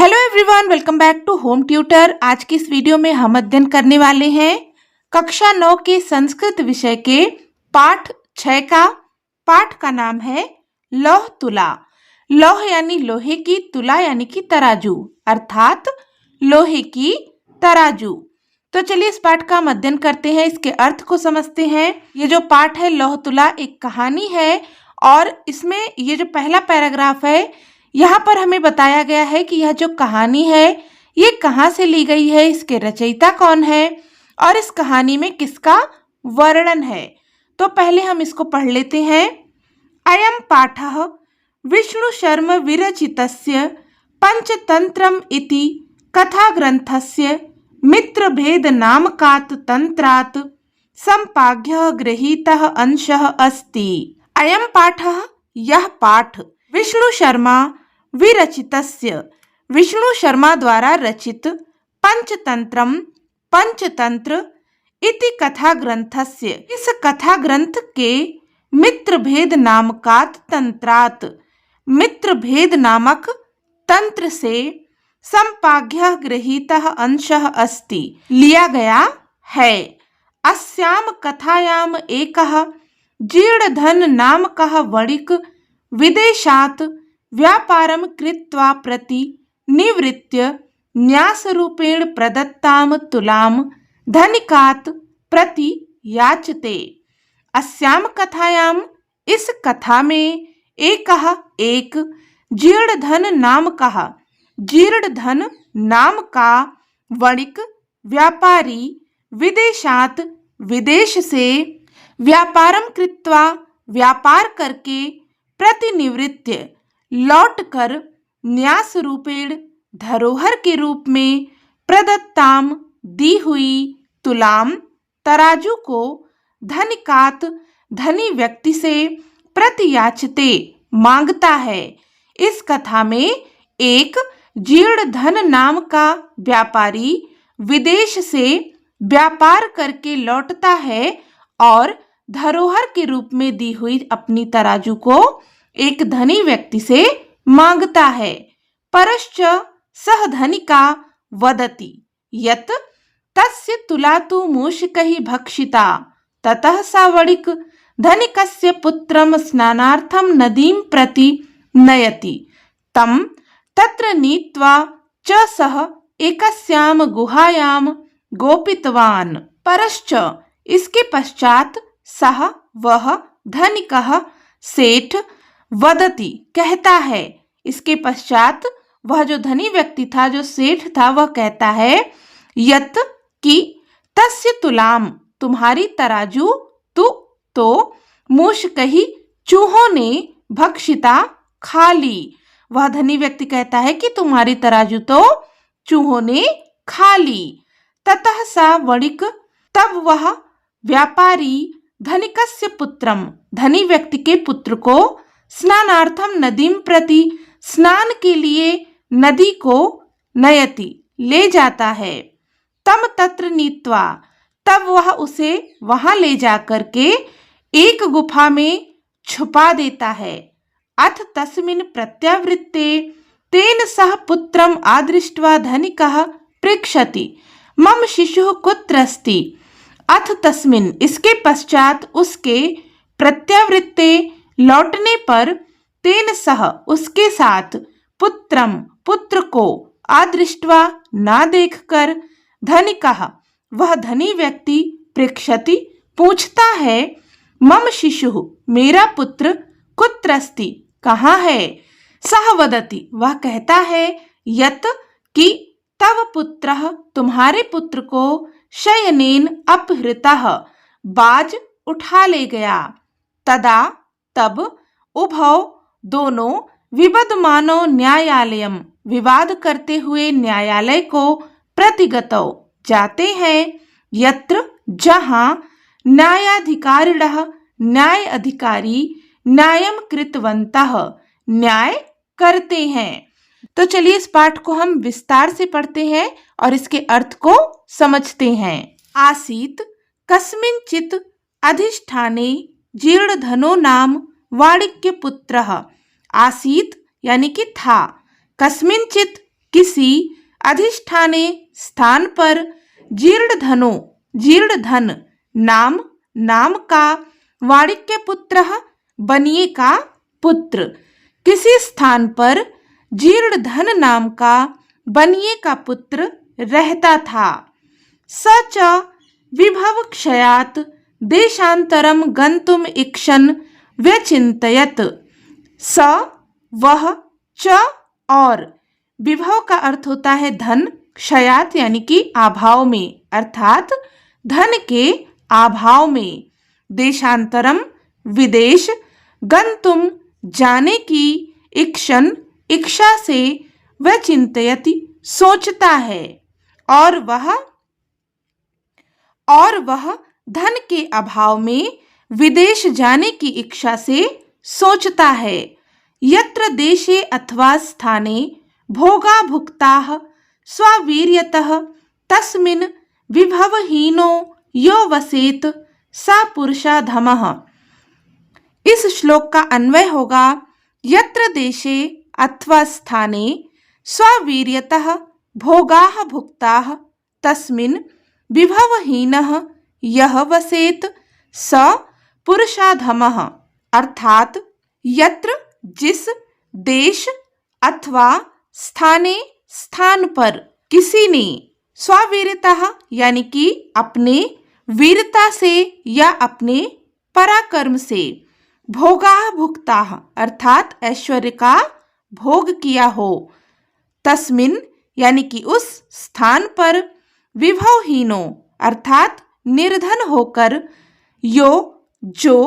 Hello everyone, welcome back to Home Tutor. आज की इस वीडियो में हम अध्ययन करने वाले हैं कक्षा 9 के संस्कृत विषय के पाठ 6 का। पाठ का नाम है लौह तुला। लौह यानी लोहे की, तुला यानी कि तराजू, अर्थात लोहे की तराजू। तो चलिए इस पाठ का हम अध्ययन करते हैं, इसके अर्थ को समझते हैं। ये जो पाठ है लौह तुला एक कहानी है और इसमें ये जो पहला पैराग्राफ है यहाँ पर हमें बताया गया है कि यह जो कहानी है ये कहाँ से ली गई है, इसके रचयिता कौन है और इस कहानी में किसका वर्णन है। तो पहले हम इसको पढ़ लेते हैं। अयं पाठः विष्णु शर्म विरचितस्य पंचतंत्रम् इति कथाग्रंथस्य मित्रभेद नामकात् तंत्रात् संपाद्यः गृहीतः अंशः अस्ति। अयं पाठः, यह पाठ विष्णु शर्मा विरचितस्य, विष्णु शर्मा द्वारा रचित, पंचतंत्रम पंचतंत्र इति कथा ग्रंथस्य, इस कथा ग्रंथ के मित्रभेद नामकात् तंत्रात्, मित्रभेद नामक तंत्र से संपाद्यः गृहीतः अंशः अस्ति, लिया गया है। अस्याम कथायाम एकः जीर्णधन नामकः वणिक् विदेशात् व्यापारं कृत्वा प्रति निवृत्य न्यासरूपेण प्रदत्तां तुलां धनिकात् प्रति याचते। अस्याम कथायाम, इस कथा में एक जीर्णधन नाम का, जीर्णधन नाम का वणिक व्यापारी विदेशात्, विदेश से व्यापारं कृत्वा, व्यापार करके प्रतिनिवृत्य लौटकर न्यास रूपेण, धरोहर के रूप में प्रदत्ताम, दी हुई, तुलाम, तराजू को धनिकात, धनी व्यक्ति से प्रतियाचते, मांगता है। इस कथा में एक जीर्णधन नाम का व्यापारी विदेश से व्यापार करके लौटता है और धरोहर के रूप में दी हुई अपनी तराजू को एक धनी व्यक्ति से मांगता है। परश्च सह धनिका वदति यत् तस्य तुला तु मूषिकैः भक्षिता, ततः सा वणिक् धनिकस्य पुत्रं स्नानार्थं नदीं प्रति नयति, तं तत्र नीत्वा च सः एकस्यां गुहायां गोपितवान्। परश्च, इसके पश्चात, सह वह, धनिकः सेठ, वदति कहता है, इसके पश्चात वह जो धनी व्यक्ति था, जो सेठ था, वह कहता है यत् कि तस्य तुलाम, तुम्हारी तराजू, तो मूषकैः, चूहों ने, भक्षिता, खा ली। वह धनी व्यक्ति कहता है कि तुम्हारी तराजू तो चूहों ने खा ली। ततः सा वणिक, तब वह व्यापारी धनिकस्य पुत्रम, धनी व्यक्ति के पुत्र को स्नानार्थम नदीं प्रति, स्नान के लिए नदी को, नयति, ले जाता है। तम तत्र नीत्वा, तब वह उसे वहां ले जाकर के एक गुफा में छुपा देता है। अथ तस्मिन् प्रत्यावृत्ते तेन सह पुत्रम आदृष्ट्वा धनिकः पृच्छति मम शिशुः कुत्र अस्ति। अथ तस्मिन्, इसके पश्चात, उसके, प्रत्यावृत्ते, लौटने पर, तेन सह, उसके साथ, पुत्रम, पुत्र को, आदृष्ट्वा, ना देखकर, धनिकः, वह धनी व्यक्ति, पृच्छति, पूछता है, मम शिशुः, मेरा पुत्र, कुत्र अस्ति, कहाँ है। सह वदति, वह कहता है, यत् कि तव पुत्रः, तुम्हारे पुत्र को, शयनेन अपहृतः, बाज उठा ले गया। तदा, तब, उभौ, दोनों, विबदमानो न्यायालयम, विवाद करते हुए न्यायालय को, प्रतिगतौ, जाते हैं, यत्र, जहाँ, न्यायाधिकारिणः, न्याय अधिकारी, न्यायम कृतवन्तः, न्याय करते हैं। तो चलिए इस पाठ को हम विस्तार से पढ़ते हैं और इसके अर्थ को समझते हैं। आसीत कस्मिंचित् अधिष्ठाने जीर्णधनो नाम वाणिक्य पुत्रः। आसीत यानी कि था, कस्मिंचित् किसी अधिष्ठाने स्थान पर जीर्ण धन नाम नाम का वाणिक्य पुत्र बनिए का पुत्र। किसी स्थान पर जीर्ण धन नाम का बनिए का पुत्र रहता था। स च विभव क्षयात देशांतरम गंतुम इक्षन व्यचिंतयत। स वह, च और, विभव का अर्थ होता है धन, क्षयात यानी कि अभाव में, अर्थात धन के अभाव में, देशांतरम विदेश, गंतुम जाने की, इक्षन इच्छा से, वह चिंतयति सोचता है, और वह धन के अभाव में विदेश जाने की इच्छा से सोचता है। यत्र देशे अथवा स्थाने भोगा भुक्ताः स्वावीर्यतः तस्मिन् विभवहीनो यो वसेत सा पुरुषाधमः। इस श्लोक का अन्वय होगा यत्र देशे अथवा स्थाने स्वावीर्यतः भोगाः भुक्ताः तस्मिन् विभवहीनः यः वसेत स पुरुषाधमः। अर्थात यत्र जिस देश अथवा स्थाने स्थान पर किसी ने स्वावीरता यानी कि अपने वीरता से या अपने पराक्रम से, भोगा भुक्ता अर्थात ऐश्वर्य का भोग किया हो, तस्मिन यानी कि उस स्थान पर, विभवहीनो अर्थात निर्धन होकर, यो जो,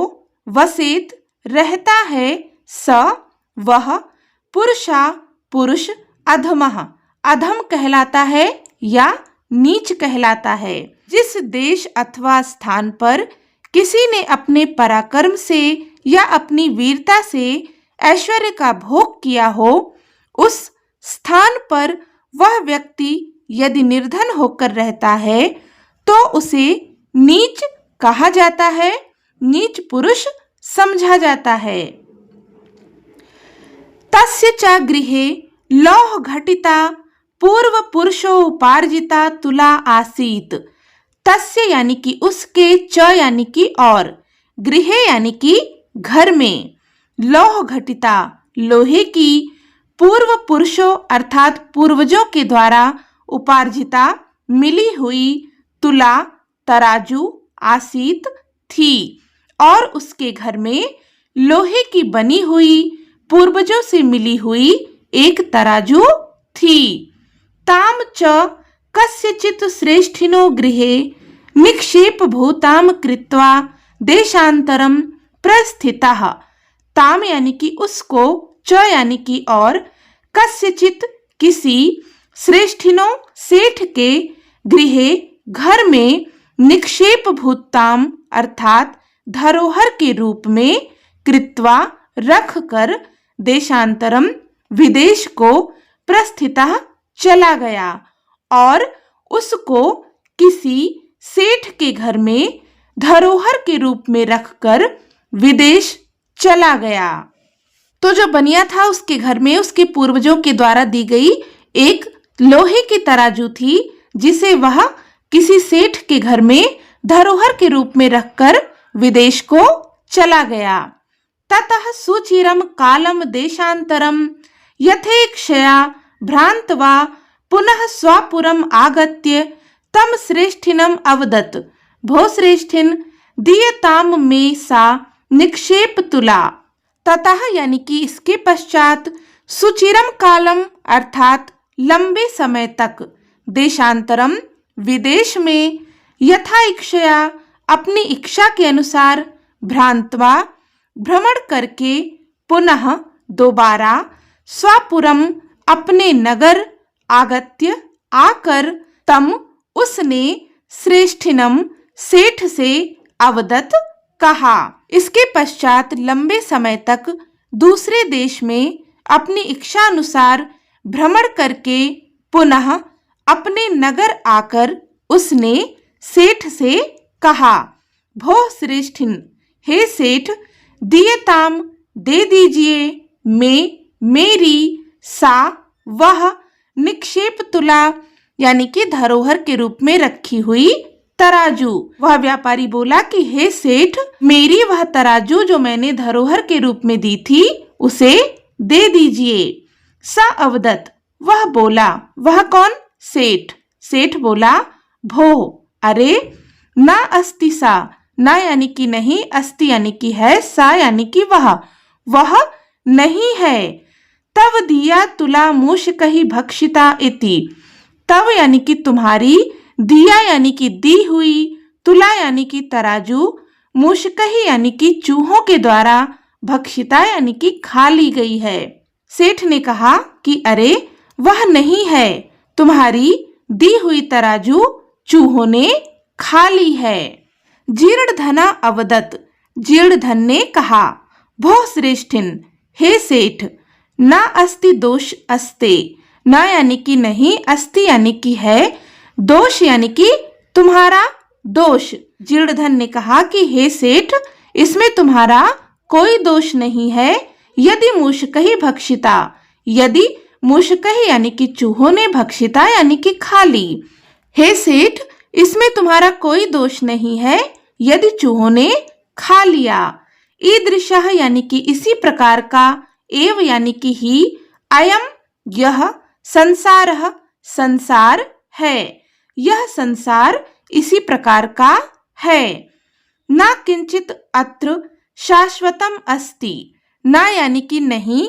वसेत रहता है, स वह, पुरुषा पुरुष, अधमः अधम कहलाता है या नीच कहलाता है। जिस देश अथवा स्थान पर किसी ने अपने पराक्रम से या अपनी वीरता से ऐश्वर्य का भोग किया हो, उस स्थान पर वह व्यक्ति यदि निर्धन होकर रहता है तो उसे नीच कहा जाता है, नीच पुरुष समझा जाता है। तस्य च गृहे लौह घटिता पूर्व पुरुषो उपार्जिता तुला आसीत। तस्य यानी कि उसके, च यानी कि और, गृहे यानी कि घर में, लौह घटिता लोहे की, पूर्व पुरुषों अर्थात पूर्वजों के द्वारा उपार्जिता मिली हुई, तुला तराजू आसीत थी, और उसके घर में लोहे की बनी हुई पूर्वजों से मिली हुई एक तराजू थी। ताम च कस्यचित् श्रेष्ठिनो गृहे निक्षेप भूताम कृत्वा देशांतरम प्रस्थितः। ताम यानी कि उसको, च यानी कि और, कस्यचित् किसी, श्रेष्ठिनो सेठ के, गृहे घर में, निक्षेप भूताम अर्थात धरोहर के रूप में, कृत्वा रख कर, देशांतरम विदेश को, प्रस्थितः चला गया, और उसको किसी सेठ के घर में धरोहर के रूप में रखकर विदेश चला गया। तो जो बनिया था उसके घर में उसके पूर्वजों के द्वारा दी गई एक लोहे की तराजू थी, जिसे वह किसी सेठ के घर में धरोहर के रूप में रखकर विदेश को चला गया। ततः सुचिरम कालम देशांतरम यथेक्षया भ्रांत्वा पुनः स्वापुरम आगत्य तम श्रेष्ठिनम अवदत्। भो श्रेष्ठिन दीयताम में सा निक्षेप तुला। ततः यानी कि इसके पश्चात, सुचिरम कालम अर्थात लंबे समय तक, देशांतरम विदेश में, यथा इच्छया अपनी इच्छा के अनुसार, भ्रांत्वा भ्रमण करके, पुनः दोबारा, स्वापुरम अपने नगर, आगत्य आकर, तम उसने, श्रेष्ठिनम सेठ से, अवदत कहा। इसके पश्चात लंबे समय तक दूसरे देश में अपनी इच्छा अनुसार भ्रमण करके पुनः अपने नगर आकर उसने सेठ से कहा, भो श्रेष्ठिन, हे सेठ, दीयताम दे दीजिए, मैं मेरी, सा वह, निक्षेप तुला यानी कि धरोहर के रूप में रखी हुई तराजू। वह व्यापारी बोला कि हे सेठ, मेरी वह तराजू जो मैंने धरोहर के रूप में दी थी उसे दे दीजिए। स अवदत, वह बोला। वह कौन? सेठ। सेठ बोला, भो, अरे, ना अस्ति सा, ना यानी कि नहीं, अस्ति यानी कि है, सा यानी कि वह नहीं है। तव दिया तुला मूषकहि भक्षिता इति, तव यानी कि तुम्हारी, दिया यानी कि दी हुई, तुला यानी कि तराजू, मूषकहि यानी कि चूहों के द्वारा, भक्षिता यानी कि खा ली गई है। सेठ ने कहा कि अरे, वह नहीं है, तुम्हारी दी हुई तराजू चूहों ने खा ली है। जीर्णधना अवदत, जीर्णधन ने कहा, भो श्रेष्ठिन, हे सेठ, ना अस्ति दोष अस्ते, ना यानी कि नहीं, अस्ति यानी कि है, दोष यानी कि तुम्हारा दोष। जीर्णधन ने कहा कि हे सेठ, इसमें तुम्हारा कोई दोष नहीं है। यदि मूषकहि भक्षिता, यदि मूषकहि यानी कि चूहों ने, भक्षिता यानी कि खा ली। हे सेठ, इसमें तुम्हारा कोई दोष नहीं है यदि चूहों ने खा लिया। ईदृशः यानी कि इसी प्रकार का, एव यानी कि ही, अयम यह, संसारः संसार है, यह संसार इसी प्रकार का है। ना किंचित अत्र शाश्वतम अस्ति, ना यानी कि नहीं,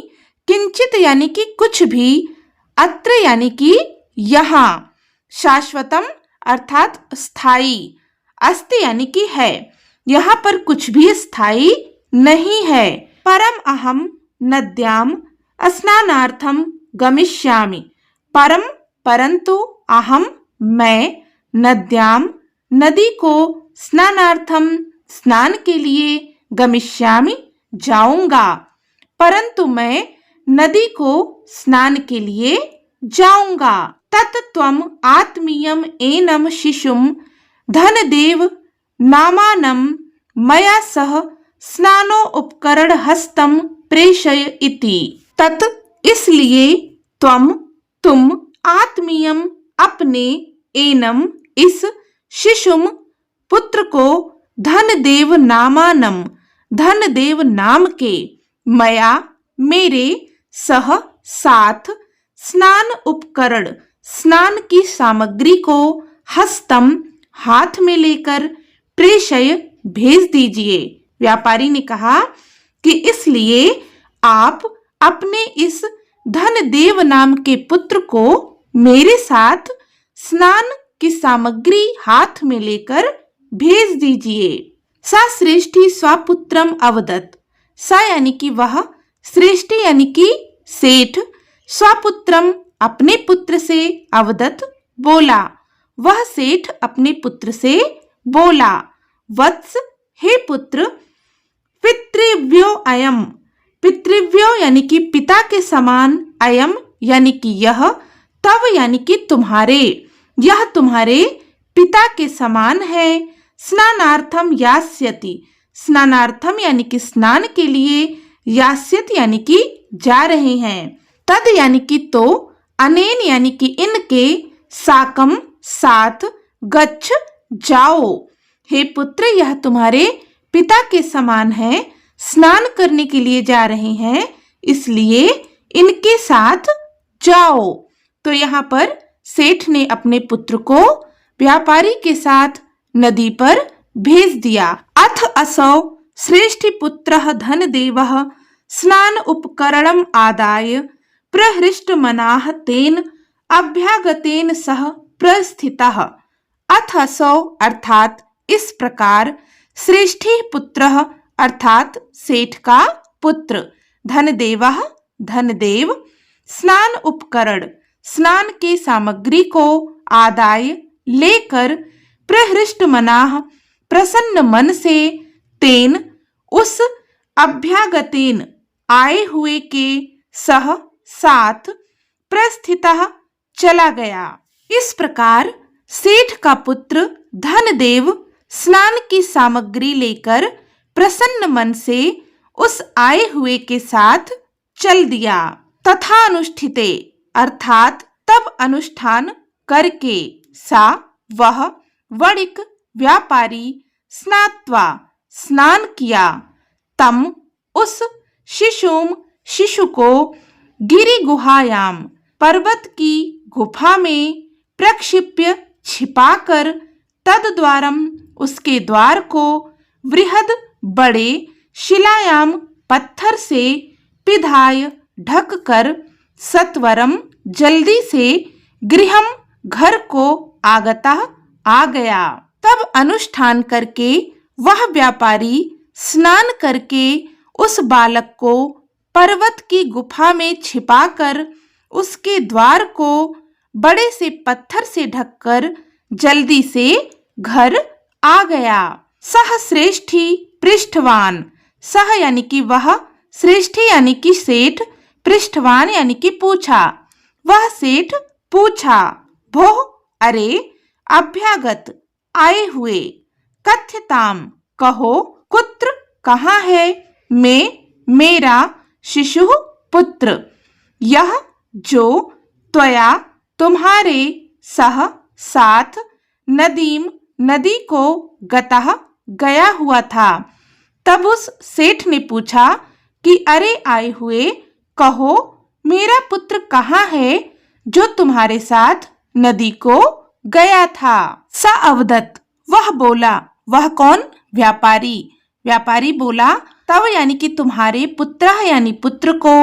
किंचित यानी कि कुछ भी, अत्र यानी कि यहाँ, शाश्वतम अर्थात स्थायी, अस्ति यानी कि है, यहाँ पर कुछ भी स्थायी नहीं है। परम अहम नद्याम स्नानार्थम गमिष्यामि, परम परंतु, अहम मैं, नद्याम नदी को, स्नानार्थम स्नान के लिए, गमिष्यामि जाऊंगा, परंतु मैं नदी को स्नान के लिए जाऊंगा। तत्त्वम आत्मीयम एनम शिशुम धनदेव नामानम मया सह स्नानो उपकरण हस्तम प्रेषय इति। तत् इसलिए, तुम आत्मीयम अपने, एनम इस, शिशुम पुत्र को, धनदेव नामानम धनदेव नाम के, मया मेरे, सह साथ, स्नान उपकरण स्नान की सामग्री को, हस्तम हाथ में लेकर, प्रेषय भेज दीजिए। व्यापारी ने कहा कि इसलिए आप अपने इस धनदेव नाम के पुत्र को मेरे साथ स्नान की सामग्री हाथ में लेकर भेज दीजिए। सा श्रेष्ठी स्वपुत्रम अवदत, सा यानी कि वह, श्रेष्ठी यानी कि सेठ, स्वपुत्रम अपने पुत्र से, अवदत बोला, वह सेठ अपने पुत्र से बोला, वत्स हे पुत्र, पितृव्यो अयम, पितृव्यो यानी कि पिता के समान, अयम यानी कि यह, तव यानी कि तुम्हारे, यह तुम्हारे पिता के समान है। स्नानार्थम यास्यति, स्नानार्थम यानी कि स्नान के लिए, यास्यति यानी कि जा रहे हैं, तद यानी कि तो, अनेन यानी कि इनके, साकम साथ, गच्छ जाओ, हे पुत्र, यह तुम्हारे पिता के समान है, स्नान करने के लिए जा रहे हैं, इसलिए इनके साथ जाओ। तो यहाँ पर सेठ ने अपने पुत्र को व्यापारी के साथ नदी पर भेज दिया। अथ असौ श्रेष्ठी पुत्रः धनदेवः स्नान उपकरणम आदाय प्रहृष्टमनाः तेन अभ्यागतेन सह प्रस्थितः। अथ असौ अर्थात इस प्रकार, श्रेष्ठी पुत्रः अर्थात सेठ का पुत्र, धनदेवः धनदेव, स्नान उपकरण स्नान की सामग्री को, आदाय लेकर, प्रहृष्टमनाः प्रसन्न मन से, तेन उस, अभ्यागतेन आए हुए के, सह साथ, प्रस्थितः चला गया। इस प्रकार सेठ का पुत्र धनदेव स्नान की सामग्री लेकर प्रसन्न मन से उस आए हुए के साथ चल दिया। तथा अनुष्ठिते अर्थात तब अनुष्ठान करके सा वह वणिक व्यापारी स्नात्वा स्नान किया, तम उस शिशु को गिरि गुहायाम पर्वत की गुफा में प्रक्षिप्य छिपाकर तद्वारम उसके द्वार को वृहद बड़े शिलायाम पत्थर से पिधाय ढक कर सत्वरम जल्दी से गृहम घर को आगता आ गया। तब अनुष्ठान करके वह व्यापारी स्नान करके उस बालक को पर्वत की गुफा में छिपाकर उसके द्वार को बड़े से पत्थर से ढककर जल्दी से घर आ गया। सह श्रेष्ठी पृष्ठवान, सह यानी कि वह, श्रेष्ठी यानी कि सेठ, पृष्ठवान यानी कि पूछा। वह सेठ पूछा, भोः अरे अभ्यागत आए हुए, कथ्यताम कहो, कुत्र कहाँ है, मैं मेरा शिशु पुत्र, यह जो त्वया तुम्हारे सह साथ नदीम नदी को गतः गया हुआ था। तब उस सेठ ने पूछा कि अरे आए हुए, कहो मेरा पुत्र कहाँ है जो तुम्हारे साथ नदी को गया था। स अवदत, वह बोला, वह कौन, व्यापारी। व्यापारी बोला, तब यानी कि तुम्हारे पुत्र यानी पुत्र को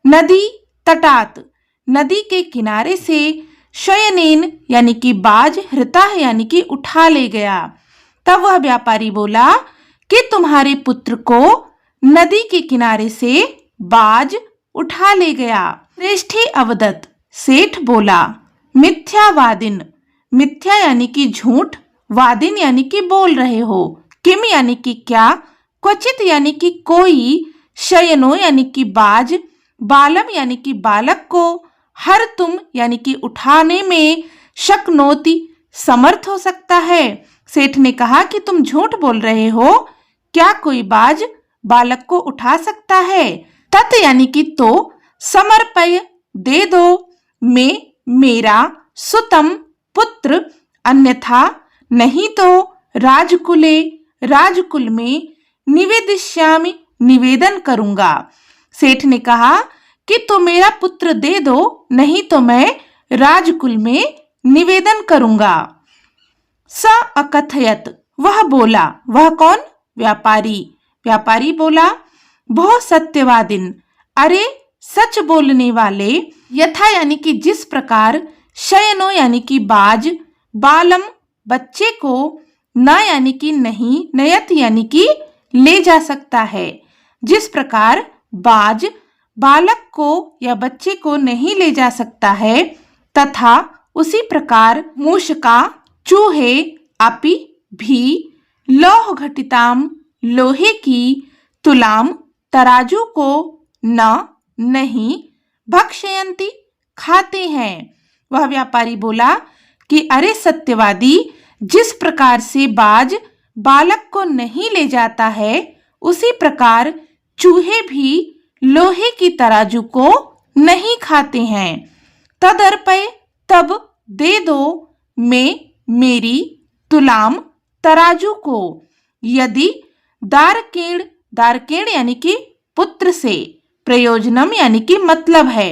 नदी तटात नदी के किनारे से शयनेन यानी कि बाज, हृता यानी कि उठा ले गया। तब वह व्यापारी बोला कि तुम्हारे पुत्र को नदी के किनारे से बाज उठा ले गया। श्रेष्ठी अवदत, सेठ बोला, मिथ्यावादिन, मिथ्या यानी कि झूठ, वादिन यानी कि बोल रहे हो, किम यानी कि क्या, क्वचित यानी कि कोई, शयनो यानी कि बाज, बालम यानी कि बालक को, हर तुम यानी कि उठाने में, शक्नोति समर्थ हो सकता है। सेठ ने कहा कि तुम झूठ बोल रहे हो, क्या कोई बाज बालक को उठा सकता है। तत् यानी कि तो, समर्पय दे दो, मैं मेरा सुतम पुत्र, अन्यथा नहीं तो राजकुले राजकुल में निवेदिष्यामि निवेदन करूंगा। सेठ ने कहा कि तो मेरा पुत्र दे दो, नहीं तो मैं राजकुल में निवेदन करूंगा। स अकथयत, वह बोला, वह कौन, व्यापारी। व्यापारी बोला, भो सत्यवादिन, अरे सच बोलने वाले, यथा यानी कि जिस प्रकार, शयनो यानी कि बाज, बालम बच्चे को, न यानी कि नहीं, नयत यानी कि ले जा सकता है, जिस प्रकार बाज बालक को या बच्चे को नहीं ले जा सकता है, तथा उसी प्रकार मूषका चूहे अपि भी लौह घटिताम लोहे की तुलाम तराजू को न नहीं भक्षयंती खाते हैं। वह व्यापारी बोला कि अरे सत्यवादी, जिस प्रकार से बाज बालक को नहीं ले जाता है, उसी प्रकार चूहे भी लोहे की तराजू को नहीं खाते हैं। तदर्पय, तब दे दो, मैं मेरी तुलाम तराजू को, यदि दारकेण, दारकेण यानी कि पुत्र से, प्रयोजनम यानी कि मतलब है,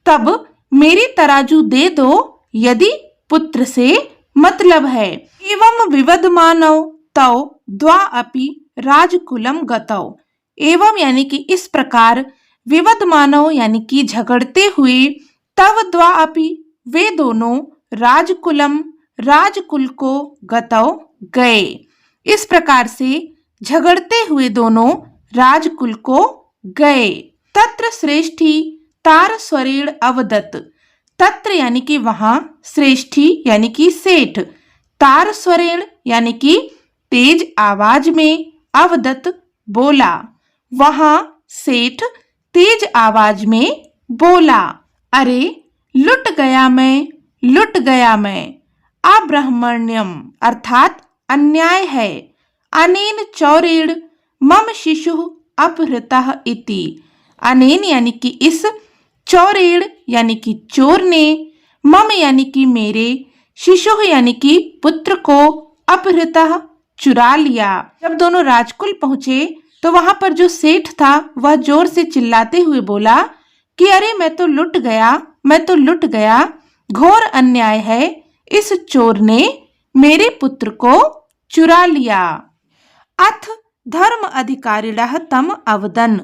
तब मेरी तराजू दे दो यदि पुत्र से मतलब है। एवं विवदमानौ तौ द्वा अपि राजकुलम गतौ, एवं यानी कि इस प्रकार, विवदमानौ यानी कि झगड़ते हुए, तव द्वा अपि वे दोनों, राजकुलम राजकुल को, गतौ गए, इस प्रकार से झगड़ते हुए दोनों राजकुल को गए। तत्र श्रेष्ठी तार स्वरेण अवदत, तत्र यानी कि वहां, श्रेष्ठी यानी कि सेठ, तार स्वरेण यानी कि तेज आवाज में, अवदत बोला, वहां सेठ तेज आवाज में बोला, अरे लुट गया मैं, लुट गया मैं, अब्राह्मण्यम अर्थात अन्याय है, अनेन चौरेण मम शिशु अपहृतः इति, अनेन यानी कि इस, चौरेण यानी कि चोर ने, मम यानी कि मेरे, शिशुः यानी कि पुत्र को, अपहृतः चुरा लिया। जब दोनों राजकुल पहुंचे तो वहां पर जो सेठ था वह जोर से चिल्लाते हुए बोला कि अरे मैं तो लुट गया, मैं तो लुट गया, घोर अन्याय है, इस चोर ने मेरे पुत्र को चुरा लिया। अथ धर्म अधिकारिणः तम अवदन्।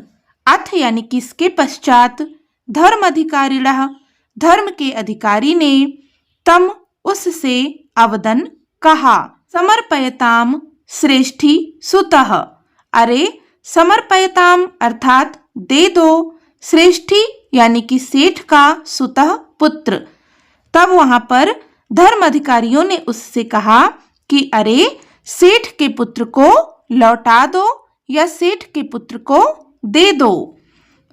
अथ यानी कि इसके पश्चात, धर्म अधिकारिणः धर्म के अधिकारी ने, तम उससे, अवदन् कहा, समर्पयताम श्रेष्ठी सुतः। अरे समर्पयताम अर्थात दे दो, श्रेष्ठी यानी कि सेठ का, सुतः पुत्र। तब वहां पर धर्म अधिकारियों ने उससे कहा कि अरे सेठ के पुत्र को लौटा दो या सेठ के पुत्र को दे दो।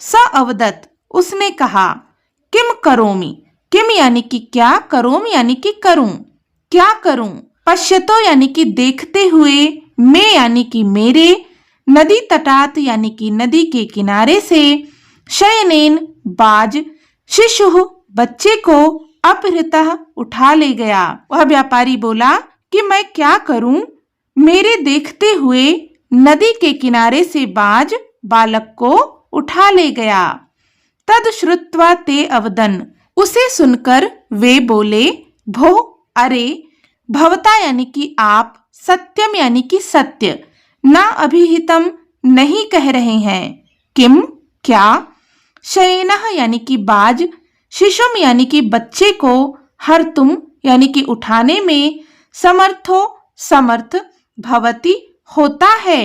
स अवदत् उसने कहा, किम करोमि, किम यानी कि क्या, करोमि यानी कि करूं, क्या करूं। पश्यतो यानी कि देखते हुए, मैं यानी कि मेरे, नदी तटात यानी कि नदी के किनारे से, शयनेन बाज, शिशुः बच्चे को, अपहृतः उठा ले गया। वह व्यापारी बोला कि मैं क्या करूं, मेरे देखते हुए नदी के किनारे से बाज बालक को उठा ले गया। तद श्रुत्वा ते अवदन्, उसे सुनकर वे बोले, भो अरे, भवता यानी कि आप, सत्यम यानी कि सत्य, ना अभिहितम नहीं कह रहे हैं, किम क्या, शयनः यानी कि बाज, शिशुम यानी कि बच्चे को, हर्तुम यानी कि उठाने में, समर्थो समर्थ, भवती होता है।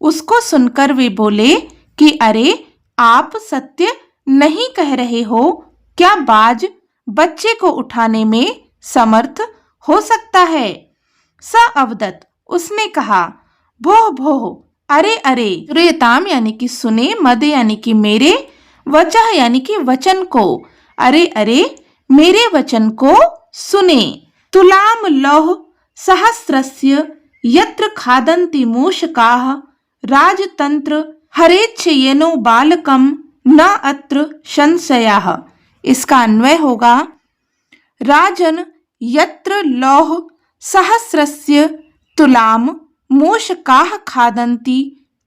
उसको सुनकर वे बोले कि अरे आप सत्य नहीं कह रहे हो, क्या बाज बच्चे को उठाने में समर्थ हो सकता है। स अवदत् उसने कहा, भोः भोः अरे अरे, श्रूयताम यानी कि सुने, मद यानी कि मेरे, वचः यानी कि वचन को, अरे अरे मेरे वचन को सुने। तुलाम लौह सहस्रस्य यत्र खादन्ति मूषकाः राजतंत्र हरेच्छयेनो बालकम न अत्र संशयः। इसका अन्वय होगा, राजन यत्र लौह सहस्रस्य तुलाम मूषकाः खादन्ति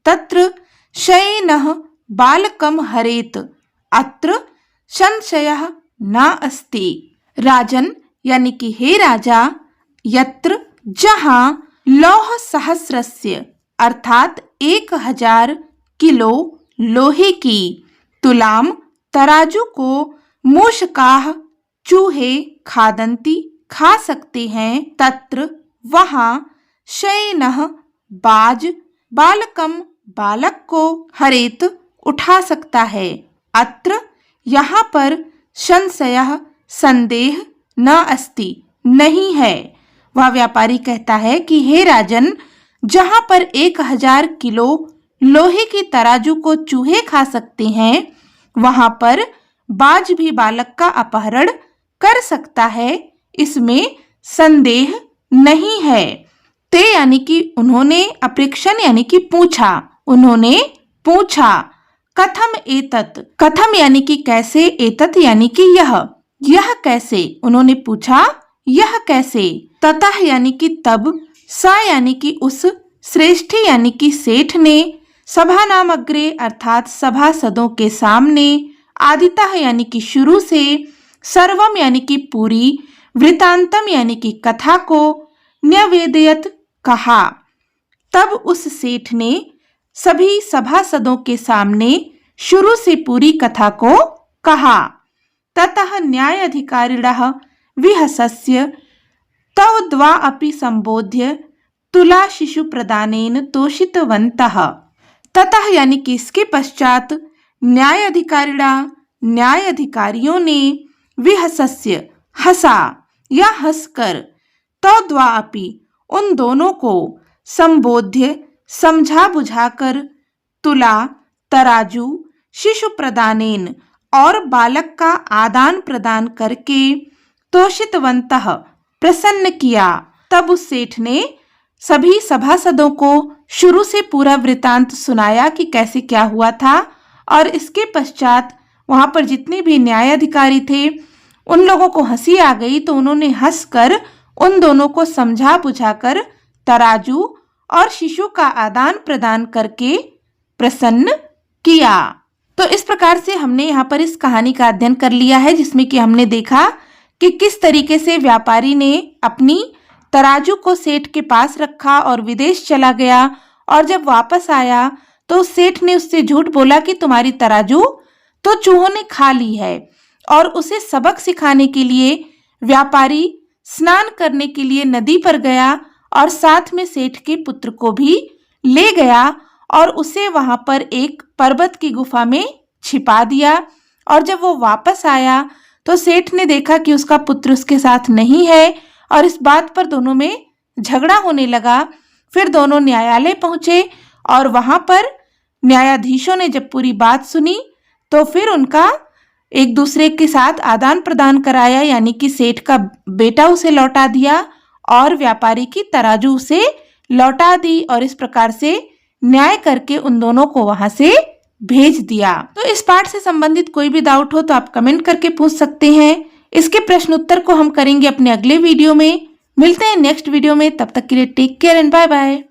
तत्र शयेनः बालकम हरेत अत्र संशयः न अस्ति। राजन यानी कि हे राजा, यत्र जहाँ, लौह सहस्रस्य अर्थात 1000 किलो लोहे की, तुलाम तराजू को, मूषकाः चूहे, खादन्ति खा सकते हैं, तत्र वहाँ, शयनः बाज, बालकम बालक को, हरेत उठा सकता है, अत्र यहाँ पर, संशयः संदेह, न अस्ति नहीं है। वह व्यापारी कहता है कि हे राजन, जहाँ पर 1000 किलो लोहे की तराजू को चूहे खा सकते हैं, वहां पर बाज भी बालक का अपहरण कर सकता है, इसमें संदेह नहीं है। ते यानी कि उन्होंने, अप्रेक्षण यानी कि पूछा, उन्होंने पूछा, कथम एतत्, कथम यानी कि कैसे, एतत् यानी कि यह कैसे, उन्होंने पूछा यह कैसे। ततः यानी कि तब, स यानी कि उस, श्रेष्ठी यानी कि सेठ ने, सभा नाम अग्रे अर्थात सभासदों के सामने, आदितः यानी कि शुरू से, सर्वम यानी कि पूरी, वृतांतम यानी कि कथा को, न्यवेदयत कहा। तब उस सेठ ने सभी सभासदों के सामने शुरू से पूरी कथा को कहा। ततः न्यायाधिकारिणः विहसस्य तौ द्वा अपि संबोध्य तुला शिशु प्रदानेन तोषितवन्तः। ततः यानी कि इसके पश्चात न्यायाधिकारियों ने, विहसस्य हंसा या हंसकर, तौ द्वा अपि उन दोनों को, संबोध्य समझा बुझाकर, तुला तराजू, शिशु प्रदानेन और बालक का आदान प्रदान करके, तोषितवन्तः प्रसन्न किया। तब उस सेठ ने सभी सभासदों को शुरू से पूरा वृतांत सुनाया कि कैसे क्या हुआ था, और इसके पश्चात वहां पर जितने भी न्यायाधिकारी थे उन लोगों को हंसी आ गई तो उन्होंने हंसकर उन दोनों को समझा बुझाकर तराजू और शिशु का आदान प्रदान करके प्रसन्न किया। तो इस प्रकार से हमने यहाँ पर इस कहानी का अध्ययन कर लिया है, जिसमें कि हमने देखा कि किस तरीके से व्यापारी ने अपनी तराजू को सेठ के पास रखा और विदेश चला गया, और जब वापस आया तो सेठ ने उससे झूठ बोला कि तुम्हारी तराजू तो चूहों ने खा ली है, और उसे सबक सिखाने के लिए व्यापारी स्नान करने के लिए नदी पर गया और साथ में सेठ के पुत्र को भी ले गया और उसे वहां पर एक पर्वत की गुफा में छिपा दिया। और जब वो वापस आया तो सेठ ने देखा कि उसका पुत्र उसके साथ नहीं है, और इस बात पर दोनों में झगड़ा होने लगा। फिर दोनों न्यायालय पहुंचे और वहां पर न्यायाधीशों ने जब पूरी बात सुनी तो फिर उनका एक दूसरे के साथ आदान प्रदान कराया, यानी कि सेठ का बेटा उसे लौटा दिया और व्यापारी की तराजू उसे लौटा दी, और इस प्रकार से न्याय करके उन दोनों को वहां से भेज दिया। तो इस पाठ से संबंधित कोई भी डाउट हो तो आप कमेंट करके पूछ सकते हैं। इसके प्रश्न उत्तर को हम करेंगे अपने अगले वीडियो में। मिलते हैं नेक्स्ट वीडियो में, तब तक के लिए take care and bye bye.